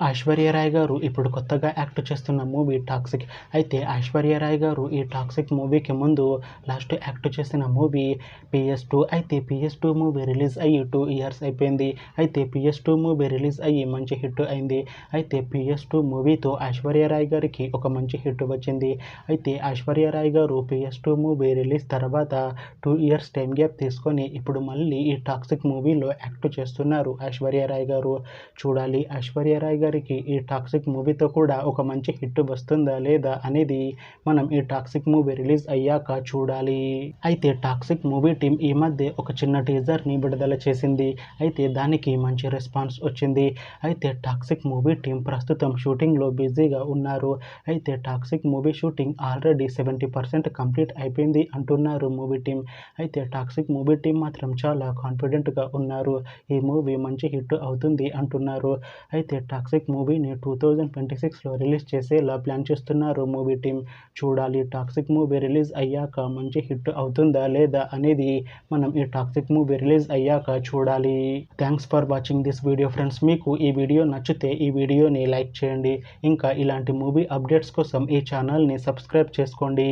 ఐశ్వర్య రాయ్ గారు ఇప్పుడు కొత్తగా యాక్ట్ చేస్తున్న మూవీ టాక్సిక్. అయితే ఐశ్వర్య రాయ్ గారు ఈ టాక్సిక్ మూవీకి ముందు లాస్ట్ యాక్ట్ చేసిన మూవీ PS2. అయితే PS2 మూవీ రిలీజ్ అయ్యి 2 ఇయర్స్ అయిపోయింది. అయితే PS2 మూవీ రిలీజ్ అయ్యి మంచి హిట్ అయింది. అయితే PS2 మూవీతో ఐశ్వర్య రాయ్ గారికి ఒక మంచి హిట్ వచ్చింది. అయితే ఐశ్వర్య రాయ్ గారు PS2 మూవీ రిలీజ్ తర్వాత 2 ఇయర్స్ టైం గ్యాప్ తీసుకొని ఇప్పుడు మళ్ళీ ఈ టాక్సిక్ మూవీలో యాక్ట్ చేస్తున్నారు ఐశ్వర్య రాయ్ గారు. చూడాలి ఐశ్వర్య రాయ్ గారికి ఈ టాక్సిక్ మూవీతో కూడా ఒక మంచి హిట్ వస్తుందా లేదా అనేది మనం ఈ టాక్సిక్ మూవీ రిలీజ్ అయ్యాక చూడాలి. అయితే టాక్సిక్ మూవీ టీం ఈ మధ్య ఒక చిన్న టీజర్ని విడుదల చేసింది. అయితే దానికి మంచి రెస్పాన్స్ వచ్చింది. అయితే టాక్సిక్ మూవీ టీం ప్రస్తుతం షూటింగ్లో బిజీగా ఉన్నారు. అయితే toxic movie shooting already 70% complete అయిపోయింది అంటున్నారు మూవీ టీం. అయితే టాక్సిక్ మూవీ టీం మాత్రం చాలా కాన్ఫిడెంట్గా ఉన్నారు. ఈ మూవీ మంచి హిట్ అవుతుంది అంటున్నారు. అయితే టాక్సిక్ మూవీని 2026లో రిలీజ్ చేసేలా ప్లాన్ చేస్తున్నారు మూవీ టీం. చూడాలి టాక్సిక్ మూవీ రిలీజ్ అయ్యాక మంచి హిట్ అవుతుందా లేదా అనేది మనం ఈ టాక్సిక్ మూవీ రిలీజ్ అయ్యాక చూడాలి. Thanks for watching this video friends. మీకు ఈ వీడియో నచ్చితే ఈ వీడియోని లైక్ చేయండి. ఇంకా ఇలాంటి మూవీ అప్డేట్స్ కోసం ఈ ఛానల్ని సబ్స్క్రైబ్ చేసుకోండి.